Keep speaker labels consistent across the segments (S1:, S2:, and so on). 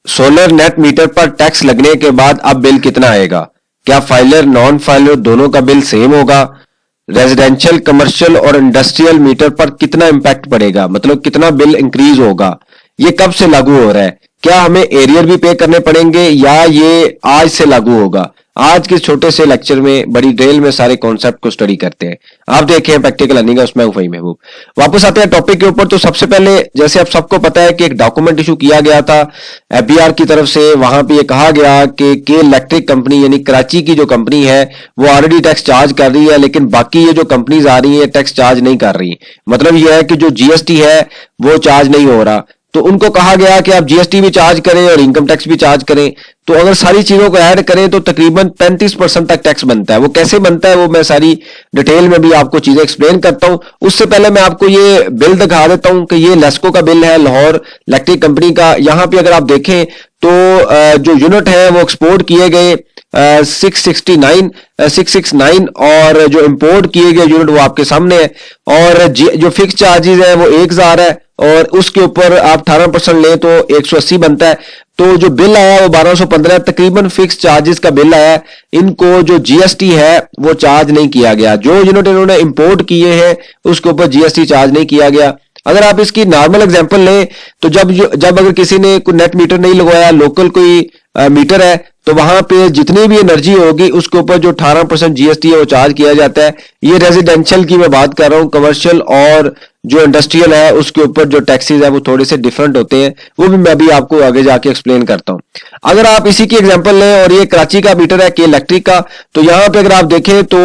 S1: Solar net metre पर tax लगने के बाद अब बिल कितना आएगा? क्या फाइलर नॉन फाइलर दोनों का बिल सेम होगा? रेजिडेंशियल, कमर्शियल और इंडस्ट्रियल मीटर पर कितना इंपैक्ट पड़ेगा, मतलब कितना बिल इंक्रीज होगा? ये कब से लागू हो रहा है? क्या हमें एरियर भी पे करने पड़ेंगे या ये आज से लागू होगा? आज के छोटे से लेक्चर में बड़ी डिटेल में सारे कॉन्सेप्ट को स्टडी करते हैं। आप देखें प्रैक्टिकल अर्निंग, उसमें वही महबूब। वापस आते हैं टॉपिक के ऊपर। तो सबसे पहले जैसे आप सबको पता है कि एक डॉक्यूमेंट इशू किया गया था एफबीआर की तरफ से। वहां पे ये कहा गया कि के इलेक्ट्रिक कंपनी यानी कराची की जो कंपनी है वो ऑलरेडी टैक्स चार्ज कर रही है, लेकिन बाकी ये जो कंपनीज आ रही है टैक्स चार्ज नहीं कर रही। मतलब ये है कि जो जीएसटी है वो चार्ज नहीं हो रहा। तो उनको कहा गया कि आप जीएसटी भी चार्ज करें और इनकम टैक्स भी चार्ज करें। तो अगर सारी चीजों को ऐड करें तो तकरीबन 35% तक टैक्स बनता है। वो कैसे बनता है वो मैं सारी डिटेल में भी आपको चीजें एक्सप्लेन करता हूं। उससे पहले मैं आपको ये बिल दिखा देता हूं कि ये लेस्को का बिल है, लाहौर इलेक्ट्रिक कंपनी का। यहां पे अगर आप देखें तो जो यूनिट है वो एक्सपोर्ट किए गए 669 और जो इंपोर्ट किए गए यूनिट वो आपके सामने है। और जो फिक्स चार्जेस है वो 1000 है और उसके ऊपर आप 18% लें तो 180 बनता है। तो जो बिल आया वो 1215 तकरीबन फिक्स चार्जेस का बिल आया। इनको जो जीएसटी है वो चार्ज नहीं किया गया। जो यूनिट इन्होंने इंपोर्ट किए हैं उसके ऊपर जीएसटी चार्ज नहीं किया गया। अगर आप इसकी नॉर्मल एग्जांपल लें तो जब अगर किसी ने कोई नेट मीटर नहीं लगवाया, लोकल कोई मीटर है, तो वहां पे जितनी भी एनर्जी होगी उसके ऊपर जो 18% जीएसटी है वो चार्ज किया जाता है। ये रेजिडेंशियल की मैं बात कर रहा हूं। कमर्शियल और जो इंडस्ट्रियल है उसके ऊपर जो टैक्सेस है वो थोड़े से डिफरेंट होते हैं, वो भी मैं अभी आपको आगे जाके एक्सप्लेन करता हूं। अगर आप इसी की एग्जांपल लें और ये कराची का मीटर है के इलेक्ट्रिक का, तो यहां पे अगर आप देखें तो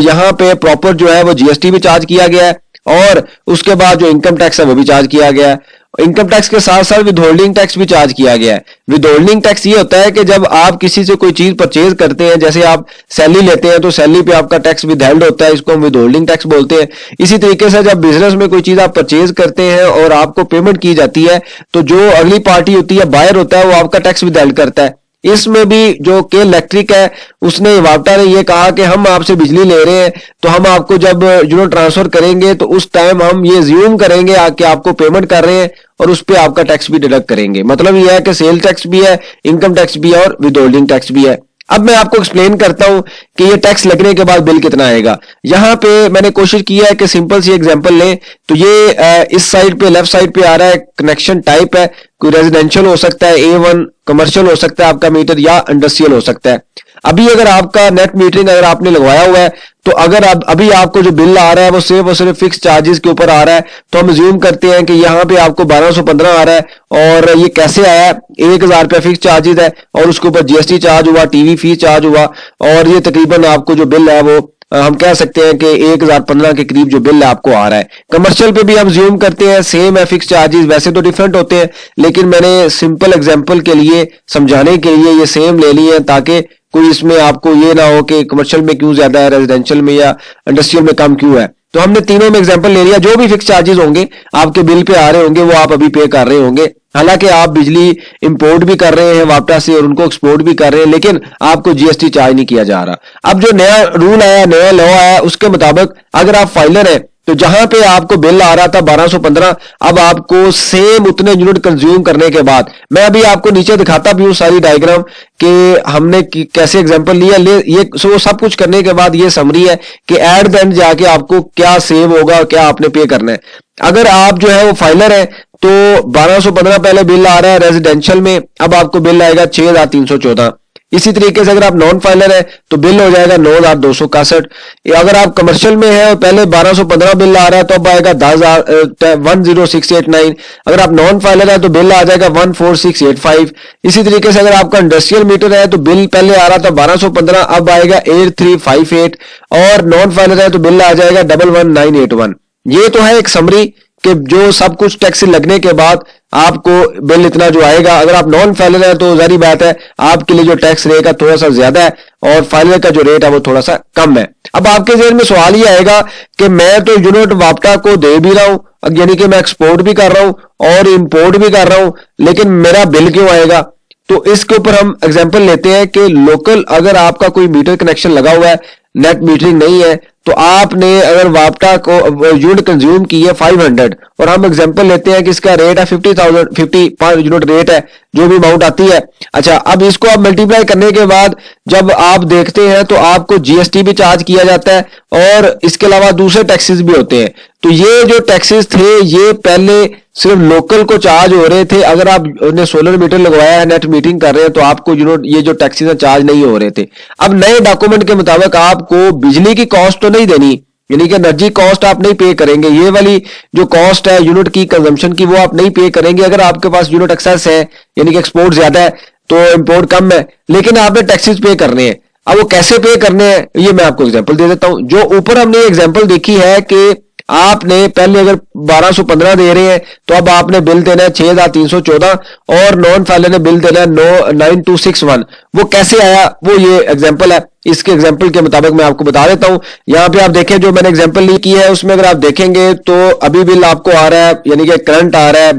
S1: यहां पे प्रॉपर जो है वो जीएसटी भी चार्ज किया गया है और उसके बाद जो इनकम टैक्स है वो भी चार्ज किया गया है। इनकम टैक्स के साथ साथ विदहोल्डिंग टैक्स भी चार्ज किया गया है। विदहोल्डिंग टैक्स ये होता है कि जब आप किसी से कोई चीज परचेज करते हैं, जैसे आप सैलरी लेते हैं तो सैलरी पे आपका टैक्स विदहेल्ड होता है, इसको हम विदहोल्डिंग टैक्स बोलते हैं। इसी तरीके से जब बिजनेस में कोई चीज आप परचेज करते हैं और आपको पेमेंट की जाती है तो जो अगली पार्टी होती है, बायर होता है, वो आपका टैक्स विदहेल्ड करता है। इसमें भी जो के इलेक्ट्रिक है उसने वापटा ने ये कहा कि हम आपसे बिजली ले रहे हैं तो हम आपको जब यूनिट ट्रांसफर करेंगे तो उस टाइम हम ये ज्यूम करेंगे कि आपको पेमेंट कर रहे हैं और उस पर आपका टैक्स भी डिडक्ट करेंगे। मतलब यह है कि सेल टैक्स भी है, इनकम टैक्स भी है और विदहोल्डिंग टैक्स भी है। अब मैं आपको एक्सप्लेन करता हूं कि ये टैक्स लगने के बाद बिल कितना आएगा। यहां पे मैंने कोशिश की है कि सिंपल सी एग्जांपल लें तो ये इस साइड पे लेफ्ट साइड पे आ रहा है कनेक्शन टाइप है, कोई रेजिडेंशियल हो सकता है, A1 कमर्शियल हो सकता है आपका मीटर या इंडस्ट्रियल हो सकता है। अभी अगर आपका नेट मीटरिंग अगर आपने लगवाया हुआ है तो अगर अभी आपको जो बिल आ रहा है वो सिर्फ फिक्स चार्जेस के ऊपर आ रहा है, तो हम ज्यूम करते हैं कि यहाँ पे आपको 1215 आ रहा है। और ये कैसे आया है? 1000 रुपया फिक्स चार्जेस है और उसके ऊपर जीएसटी चार्ज हुआ, टीवी फीस चार्ज हुआ और ये तकरीबन आपको जो बिल है वो हम कह सकते हैं कि 1015 के करीब जो बिल आपको आ रहा है। कमर्शियल पे भी हम ज्यूम करते हैं, सेम है फिक्स चार्जेस, वैसे तो डिफरेंट होते हैं लेकिन मैंने सिंपल एग्जांपल के लिए समझाने के लिए ये सेम ले लिए हैं ताकि कोई इसमें आपको ये ना हो कि कमर्शियल में क्यों ज्यादा है, रेजिडेंशियल में या इंडस्ट्रियल में कम क्यों है। तो हमने तीनों में एग्जांपल ले लिया। जो भी फिक्स चार्जेस होंगे आपके बिल पे आ रहे होंगे वो आप अभी पे कर रहे होंगे। हालांकि आप बिजली इंपोर्ट भी कर रहे हैं वापटा से और उनको एक्सपोर्ट भी कर रहे हैं, लेकिन आपको जीएसटी चार्ज नहीं किया जा रहा। अब जो नया रूल आया, नया लॉ आया, उसके मुताबिक अगर आप फाइलर है तो जहां पे आपको बिल आ रहा था 1215, अब आपको सेम उतने यूनिट कंज्यूम करने के बाद, मैं अभी आपको नीचे दिखाता भी हूं सारी डायग्राम कि हमने कैसे एग्जांपल लिया ये वो सब कुछ करने के बाद ये समरी है कि एट द एंड जाके आपको क्या सेव होगा, क्या आपने पे करना है। अगर आप जो है वो फाइलर है तो 1215 पहले बिल आ रहा है रेजिडेंशियल में, अब आपको बिल आएगा 6314। इसी तरीके से अगर आप नॉन फाइलर है तो बिल हो जाएगा 9261। अगर आप कमर्शियल में है पहले 1215 बिल आ रहा है तो अब आएगा 10689। अगर आप नॉन फाइलर है तो बिल आ जाएगा 14685। इसी तरीके से अगर आपका इंडस्ट्रियल मीटर है तो बिल पहले आ रहा था 1215, अब आएगा 8358 और नॉन फाइलर है तो बिल आ जाएगा 11981। ये तो है एक समरी कि जो सब कुछ टैक्स लगने के बाद आपको बिल इतना जो आएगा। अगर आप नॉन फाइलर है तो जारी बात है आपके लिए जो टैक्स रहेगा थोड़ा सा ज्यादा है और फाइलर का जो रेट है वो थोड़ा सा कम है। अब आपके जेहन में सवाल ये आएगा कि मैं तो यूनिट वापटा को दे भी रहा हूं, यानी कि मैं एक्सपोर्ट भी कर रहा हूं और इंपोर्ट भी कर रहा हूं, लेकिन मेरा बिल क्यों आएगा? तो इसके ऊपर हम एग्जांपल लेते हैं कि लोकल अगर आपका कोई मीटर कनेक्शन लगा हुआ है, नेट मीटरिंग नहीं है, तो आपने अगर वापटा को यूनिट कंज्यूम की है 500 और हम एग्जांपल लेते हैं कि इसका रेट है 50,000, 50 यूनिट रेट है, जो भी अमाउंट आती है। अच्छा, अब इसको आप मल्टीप्लाई करने के बाद जब आप देखते हैं तो आपको जीएसटी भी चार्ज किया जाता है और इसके अलावा दूसरे टैक्सेस भी होते हैं। तो ये जो टैक्सेस थे ये पहले सिर्फ लोकल को चार्ज हो रहे थे। अगर आपने सोलर मीटर लगवाया है, नेट मीटरिंग कर रहे हैं, तो आपको ये जो टैक्सेस है चार्ज नहीं हो रहे थे। अब नए डॉक्यूमेंट के मुताबिक आपको बिजली की कॉस्ट तो नहीं देनी, यानी कि एनर्जी कॉस्ट आप नहीं पे करेंगे। ये वाली जो कॉस्ट है यूनिट की कंजम्पशन की, वो आप नहीं पे करेंगे। अगर आपके पास यूनिट एक्सेस है, यानी कि एक्सपोर्ट ज्यादा है तो इंपोर्ट कम है, लेकिन आपने टैक्सेस पे करने हैं। अब वो कैसे पे करने हैं ये मैं आपको एग्जांपल दे देता हूं। जो ऊपर हमने एग्जांपल देखी है कि आपने पहले अगर 1215 दे रहे हैं तो अब आपने बिल देना है 6314 और नॉन फाइलर ने बिल देना है 9261। वो कैसे आया, वो ये एग्जांपल है। इसके एग्जांपल के मुताबिक मैं आपको बता देता हूं। यहां पे आप देखें, जो मैंने एग्जांपल ली की है उसमें अगर आप देखेंगे तो अभी बिल आपको आ रहा है, यानी कि करंट आ रहा है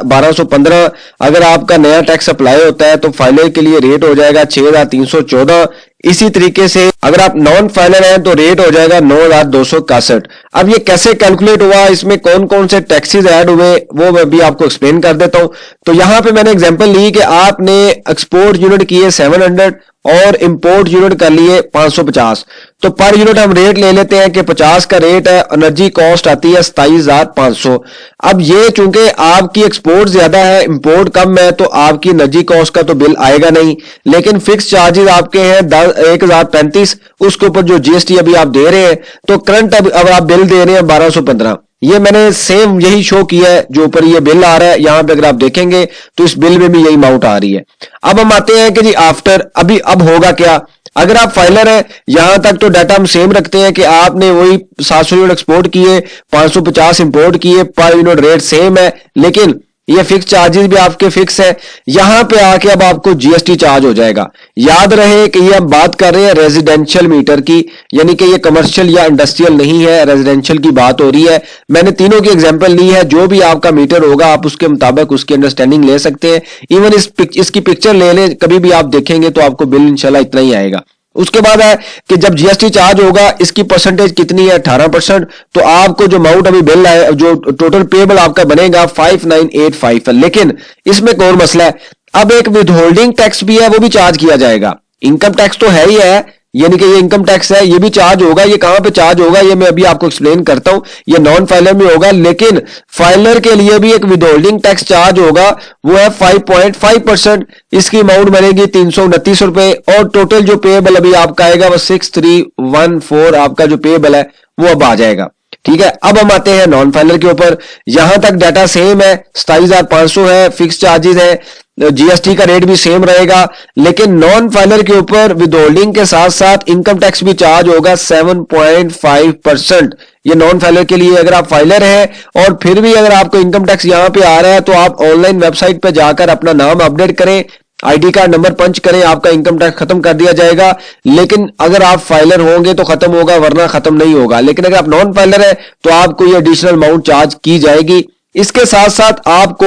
S1: 1215। अगर आपका नया टैक्स अप्लाई होता है तो फाइलर के लिए रेट हो जाएगा 6314। इसी तरीके से अगर आप नॉन फाइलर हैं तो रेट हो जाएगा 9261। अब ये कैसे कैलकुलेट हुआ, इसमें कौन कौन से टैक्सेस ऐड हुए, वो मैं भी आपको एक्सप्लेन कर देता हूं। तो यहां पे मैंने एग्जांपल ली कि आपने एक्सपोर्ट यूनिट किए 700 और इंपोर्ट यूनिट कर लिए 550। तो पर यूनिट हम रेट ले लेते हैं कि 50 का रेट है, एनर्जी कॉस्ट आती है 27,500। अब ये चूंकि आपकी एक्सपोर्ट ज्यादा है, इंपोर्ट कम है, तो आपकी एनर्जी कॉस्ट का तो बिल आएगा नहीं, लेकिन फिक्स चार्जेस आपके हैं 1035, उसके ऊपर जो जीएसटी अभी आप दे रहे हैं, तो करंट अब आप बिल दे रहे हैं 1215। ये मैंने सेम यही शो किया है जो ऊपर ये बिल आ रहा है। यहां पे अगर आप देखेंगे तो इस बिल में भी यही अमाउंट आ रही है। अब हम आते हैं कि जी आफ्टर, अभी अब होगा क्या। अगर आप फाइलर हैं, यहां तक तो डाटा हम सेम रखते हैं कि आपने वही 700 यूनिट एक्सपोर्ट किए, 550 इंपोर्ट किए, पर यूनिट रेट सेम है, लेकिन ये फिक्स चार्जेस भी आपके फिक्स है। यहां पे आके अब आपको जीएसटी चार्ज हो जाएगा। याद रहे कि ये हम बात कर रहे हैं रेजिडेंशियल मीटर की, यानी कि ये कमर्शियल या इंडस्ट्रियल नहीं है, रेजिडेंशियल की बात हो रही है। मैंने तीनों की एग्जांपल ली है। जो भी आपका मीटर होगा आप उसके मुताबिक उसकी अंडरस्टैंडिंग ले सकते हैं। इवन इसकी पिक्चर ले लें, कभी भी आप देखेंगे तो आपको बिल इंशाल्लाह इतना ही आएगा। उसके बाद है कि जब जीएसटी चार्ज होगा इसकी परसेंटेज कितनी है, 18%। तो आपको जो अमाउंट अभी बिल आए, जो टोटल पेबल आपका बनेगा 5985 है। लेकिन इसमें एक और मसला है, अब एक विदहोल्डिंग टैक्स भी है, वो भी चार्ज किया जाएगा। इनकम टैक्स तो है ही है, यानी कि ये इनकम टैक्स है, ये भी चार्ज होगा। ये कहां पे चार्ज होगा ये मैं अभी आपको एक्सप्लेन करता हूं। ये नॉन फाइलर में होगा, लेकिन फाइलर के लिए भी एक विदहोल्डिंग टैक्स चार्ज होगा, वो है 5.5%। इसकी अमाउंट बनेगी 329 रुपए और टोटल जो पेएबल अभी आपका आएगा वो 6314 आपका जो पेएबल है वो अब आ जाएगा। ठीक है, अब हम आते हैं नॉन फाइलर के ऊपर। यहां तक डाटा सेम है, 27,500 है, फिक्स चार्जेस है, जीएसटी का रेट भी सेम रहेगा, लेकिन नॉन फाइलर के ऊपर विदहोल्डिंग के साथ साथ इनकम टैक्स भी चार्ज होगा 7.5%। ये नॉन फाइलर के लिए। अगर आप फाइलर हैं और फिर भी अगर आपको इनकम टैक्स यहां पे आ रहा है तो आप ऑनलाइन वेबसाइट पे जाकर अपना नाम अपडेट करें, आईडी कार्ड नंबर पंच करें, आपका इनकम टैक्स खत्म कर दिया जाएगा। लेकिन अगर आप फाइलर होंगे तो खत्म होगा, वरना खत्म नहीं होगा। लेकिन अगर आप नॉन फाइलर है तो आपको ये एडिशनल अमाउंट चार्ज की जाएगी। इसके साथ साथ आपको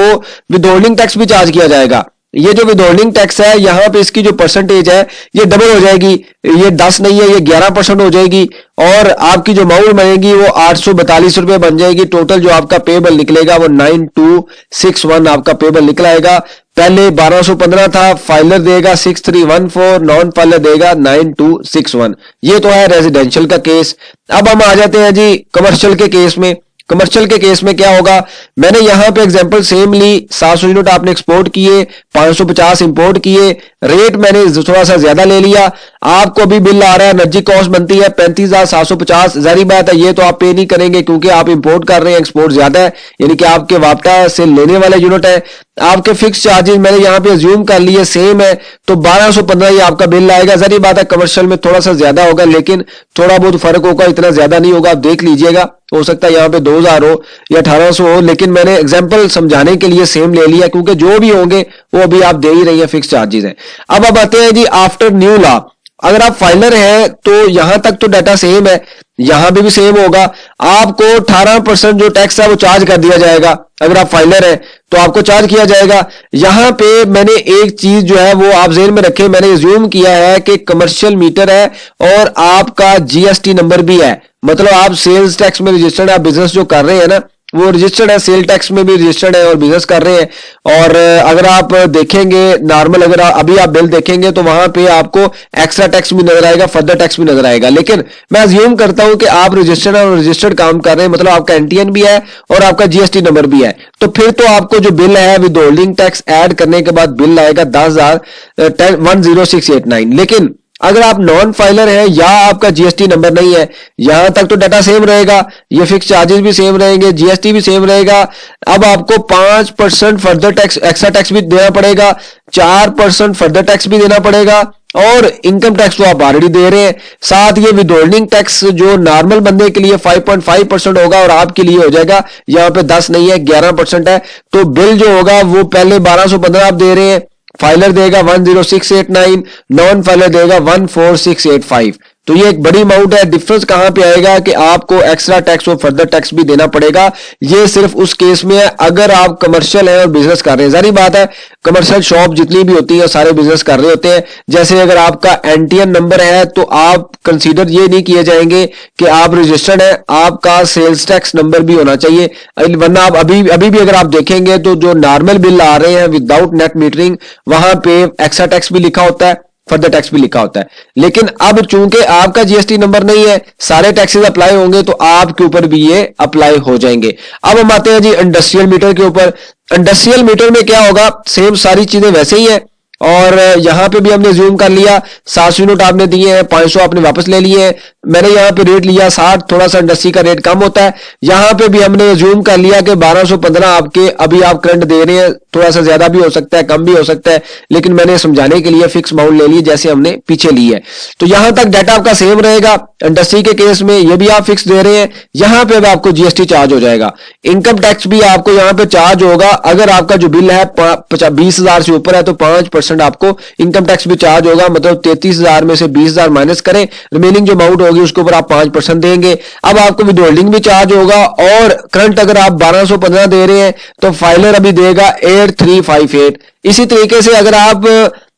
S1: विदहोल्डिंग टैक्स भी चार्ज किया जाएगा। ये जो विदहोल्डिंग टैक्स है यहां पे इसकी जो परसेंटेज है ये डबल हो जाएगी, ये 10 नहीं है, ये 11% हो जाएगी और आपकी जो अमाउंट बनेगी वो 842 रुपए बन जाएगी। टोटल जो आपका पेबल निकलेगा वो 9261 आपका पेबल निकलाएगा। पहले 1215 था, फाइलर देगा 6314, नॉन फाइलर देगा 9261। ये तो है रेजिडेंशियल का केस। अब हम आ जाते हैं जी कमर्शियल के केस में। कमर्शियल के केस में क्या होगा, मैंने यहां पे एग्जांपल सेम ली, 700 यूनिट आपने एक्सपोर्ट किए, 550 इंपोर्ट किए, रेट मैंने थोड़ा सा ज्यादा ले लिया। आपको भी बिल आ रहा है, एनर्जी कॉस्ट बनती है 35,750। जारी बात है ये तो आप पे नहीं करेंगे क्योंकि आप इंपोर्ट कर रहे हैं, एक्सपोर्ट ज्यादा है, यानी कि आपके वापटा से लेने वाले यूनिट है। आपके फिक्स चार्जेस मैंने यहां पे अज्यूम कर लिए सेम है, तो 1215 ये आपका बिल आएगा। जारी बात है कमर्शियल में थोड़ा सा ज्यादा होगा, लेकिन थोड़ा बहुत फर्क होगा, इतना ज्यादा नहीं होगा। आप देख लीजिएगा, हो सकता है यहाँ पे 2000 हो या 1800 हो, लेकिन मैंने एग्जांपल समझाने के लिए सेम ले लिया क्योंकि जो भी होंगे वो अभी आप दे ही रही है, फिक्स चार्जेस है। अब आते हैं जी आफ्टर न्यू लॉ। अगर आप फाइलर हैं तो यहां तक तो डाटा सेम है, यहां भी सेम होगा। आपको 18% जो टैक्स है वो चार्ज कर दिया जाएगा। अगर आप फाइलर हैं तो आपको चार्ज किया जाएगा। यहां पे मैंने एक चीज जो है वो आप ज़हन में रखें, मैंने अज्यूम किया है कि कमर्शियल मीटर है और आपका जीएसटी नंबर भी है, मतलब आप सेल्स टैक्स में रजिस्टर्ड आप बिजनेस जो कर रहे हैं ना, वो रजिस्टर्ड है, सेल टैक्स में भी रजिस्टर्ड है और बिजनेस कर रहे हैं। और अगर आप देखेंगे नॉर्मल, अगर अभी आप बिल देखेंगे तो वहां पे आपको एक्स्ट्रा टैक्स भी नजर आएगा, फर्दर टैक्स भी नजर आएगा। लेकिन मैं अज्यूम करता हूं कि आप रजिस्टर्ड और रजिस्टर्ड काम कर रहे हैं, मतलब आपका एनटीएन भी है और आपका जीएसटी नंबर भी है, तो फिर तो आपको जो बिल है विद होल्डिंग टैक्स ऐड करने के बाद बिल आएगा 10,010,689। लेकिन अगर आप नॉन फाइलर है या आपका जीएसटी नंबर नहीं है, यहां तक तो डाटा सेम रहेगा, ये फिक्स चार्जेस भी सेम रहेंगे, जीएसटी भी सेम रहेगा। अब आपको 5% फर्दर टैक्स, एक्स्ट्रा टैक्स भी देना पड़ेगा, 4% फर्दर टैक्स भी देना पड़ेगा, और इनकम टैक्स तो आप ऑलरेडी दे रहे हैं। साथ ये विदहोल्डिंग टैक्स जो नॉर्मल बंदे के लिए 5.5% होगा और आपके लिए हो जाएगा यहां पे 10 नहीं है, 11% है। तो बिल जो होगा वो पहले 1215 आप दे रहे हैं, फाइलर देगा 10689, नॉन फाइलर देगा 14685। तो ये एक बड़ी अमाउंट है। डिफरेंस कहां पे आएगा कि आपको एक्स्ट्रा टैक्स और फर्दर टैक्स भी देना पड़ेगा। ये सिर्फ उस केस में है अगर आप कमर्शियल है और बिजनेस कर रहे हैं। जारी बात है, कमर्शियल शॉप जितनी भी होती है सारे बिजनेस कर रहे होते हैं। जैसे अगर आपका एनटीएन नंबर है तो आप कंसीडर ये नहीं किए जाएंगे कि आप रजिस्टर्ड है, आपका सेल्स टैक्स नंबर भी होना चाहिए, वरना आप अभी भी अगर आप देखेंगे तो जो नॉर्मल बिल आ रहे हैं विदाउट नेट मीटरिंग, वहां पे एक्स्ट्रा टैक्स भी लिखा होता है, फर्दर टैक्स भी लिखा होता है। लेकिन अब चूंकि आपका जीएसटी नंबर नहीं है, सारे टैक्सेस अप्लाई होंगे तो आपके ऊपर भी ये अप्लाई हो जाएंगे। अब हम आते हैं जी इंडस्ट्रियल मीटर के ऊपर। इंडस्ट्रियल मीटर में क्या होगा, सेम सारी चीजें वैसे ही है, और यहां पे भी हमने ज्यूम कर लिया 700 यूनिट आपने दिए हैं, 500 आपने वापस ले लिए हैं। मैंने यहां पे रेट लिया 60, थोड़ा सा इंडस्ट्री का रेट कम होता है। यहां पे भी हमने ज्यूम कर लिया कि 1215 आपके अभी आप करंट दे रहे हैं, थोड़ा सा ज्यादा भी हो सकता है, कम भी हो सकता है, लेकिन मैंने समझाने के लिए फिक्स अमाउंट ले ली जैसे हमने पीछे ली है। तो यहां तक डाटा आपका सेम रहेगा। इंडस्ट्री के केस में ये भी आप फिक्स दे रहे हैं, यहां पे भी आपको जीएसटी चार्ज हो जाएगा। इनकम टैक्स भी आपको यहां पे चार्ज होगा। अगर आपका जो बिल है 20,000 से ऊपर है तो 5% आपको इनकम टैक्स भी चार्ज होगा, मतलब 33,000 में से 20,000 माइनस करें, रिमेनिंग जो अमाउंट होगी उसके ऊपर आप 5% देंगे। अब आपको विदहोल्डिंग भी चार्ज होगा, और करंट अगर आप 1215 दे रहे हैं तो फाइलर अभी देगा 8358। इसी तरीके से अगर आप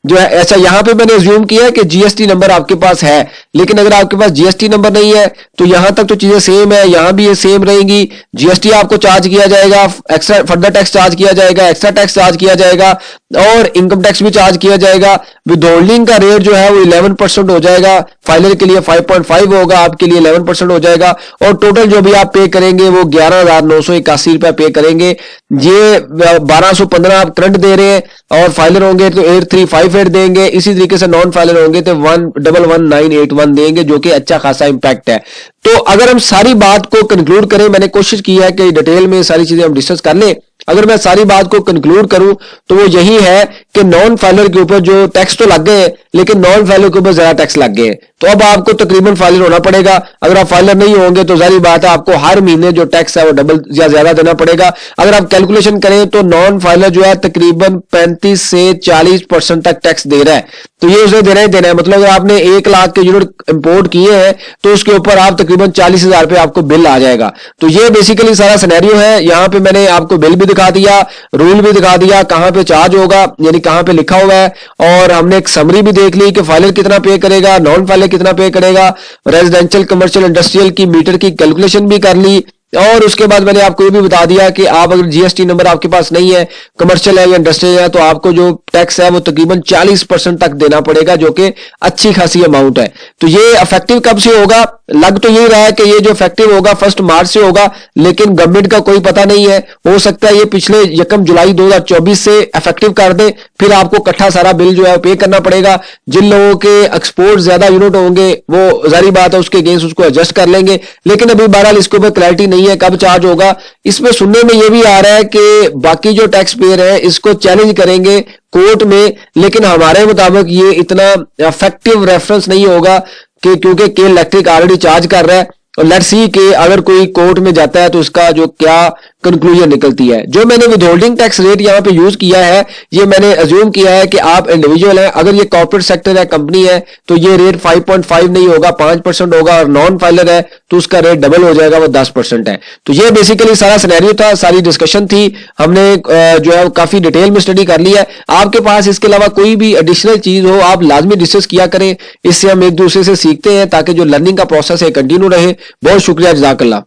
S1: जो है ऐसा, यहां पे मैंने अज्यूम किया है कि जीएसटी नंबर आपके पास है, लेकिन अगर आपके पास जीएसटी नंबर नहीं है तो यहां तक तो चीजें सेम है, यहां भी ये सेम रहेंगी। जीएसटी आपको चार्ज किया जाएगा, एक्स्ट्रा फर्दर टैक्स चार्ज किया जाएगा, एक्स्ट्रा टैक्स चार्ज किया जाएगा, और इनकम टैक्स भी चार्ज किया जाएगा। विदहोल्डिंग का रेट जो है वो 11% हो जाएगा, फाइलर के लिए 5.5 होगा, आपके लिए 11% हो जाएगा, और टोटल जो भी आप पे करेंगे वो 11,981 रुपया पे करेंगे। ये 1215 आप करंट दे रहे हैं, और फाइलर होंगे तो 8358 देंगे। इसी तरीके से नॉन फाइलर होंगे तो 111,981 देंगे, जो कि अच्छा खासा इंपैक्ट है। तो अगर हम सारी बात को कंक्लूड करें, मैंने कोशिश की है कि डिटेल में सारी चीजें हम डिस्कस कर लें। अगर मैं सारी बात को कंक्लूड करूं तो वो यही है कि नॉन फाइलर के ऊपर जो टैक्स तो लग गए, लेकिन नॉन फाइलर के ऊपर ज्यादा टैक्स लग गए, तो अब आपको तकरीबन फाइलर होना पड़ेगा। अगर आप फाइलर नहीं होंगे तो जाहिर बात है आपको हर महीने जो टैक्स है वो डबल या ज्यादा देना पड़ेगा। अगर आप कैलकुलेशन करें तो नॉन फाइलर जो है तकरीबन 35 से 40% तक टैक्स दे रहा है, तो ये उसे देना ही देना है। मतलब अगर आपने 1 लाख के यूनिट इंपोर्ट किए हैं तो उसके ऊपर आप तकरीबन 40,000 रुपए आपको बिल आ जाएगा। तो ये बेसिकली सारा सिनेरियो है। यहां पे मैंने आपको बिल भी दिखा दिया, रूल भी दिखा दिया, कहां पे चार्ज होगा यानी कहां पे लिखा हुआ है, और हमने एक समरी भी देख ली कि फाइलर कितना पे करेगा, नॉन फाइलर कितना पे करेगा, रेजिडेंशियल कमर्शियल इंडस्ट्रियल की मीटर की कैलकुलेशन भी कर ली। और उसके बाद मैंने आपको ये भी बता दिया कि आप अगर जीएसटी नंबर आपके पास नहीं है, कमर्शियल है या इंडस्ट्रियल है, तो आपको जो टैक्स है वो तकरीबन 40% तक देना पड़ेगा, जो कि अच्छी खासी अमाउंट है। तो ये इफेक्टिव कब से होगा? लग तो यही रहा है कि ये जो इफेक्टिव होगा 1 मार्च से होगा, लेकिन गवर्नमेंट का कोई पता नहीं है। हो सकता है ये पिछले 1 जुलाई 2024 से इफेक्टिव कर दे, फिर आपको इकट्ठा सारा बिल जो है पे करना पड़ेगा। जिन लोगों के एक्सपोर्ट ज्यादा यूनिट होंगे वो जारी बात है उसके अगेंस्ट उसको एडजस्ट कर लेंगे, लेकिन अभी बहरहाल इसके ऊपर क्लैरिटी नहीं है कब चार्ज होगा। इसमें सुनने में ये भी आ रहा है कि बाकी जो टैक्स पेयर है इसको चैलेंज करेंगे कोर्ट में, लेकिन हमारे मुताबिक ये इतना इफेक्टिव रेफरेंस नहीं होगा कि क्योंकि के इलेक्ट्रिक ऑलरेडी चार्ज कर रहा है, और लेट्स सी कि अगर कोई कोर्ट में जाता है तो इसका जो क्या कंक्लूजन निकलती है। जो मैंने विदहोल्डिंग टैक्स रेट यहां पे यूज किया है, ये मैंने अज्यूम किया है कि आप इंडिविजुअल हैं। अगर ये कॉर्पोरेट सेक्टर है, कंपनी है, तो ये रेट 5.5 नहीं होगा, 5% होगा, और नॉन फाइलर है तो उसका रेट डबल हो जाएगा, वो 10% है। तो ये बेसिकली सारा सिनेरियो था, सारी डिस्कशन थी, हमने जो है काफी डिटेल में स्टडी कर लिया है। आपके पास इसके अलावा कोई भी एडिशनल चीज हो आप लाजमी डिस्कस किया करें, इससे हम एक दूसरे से सीखते हैं ताकि जो लर्निंग का प्रोसेस है कंटिन्यू रहे। बहुत शुक्रिया, जज़ाकल्लाह।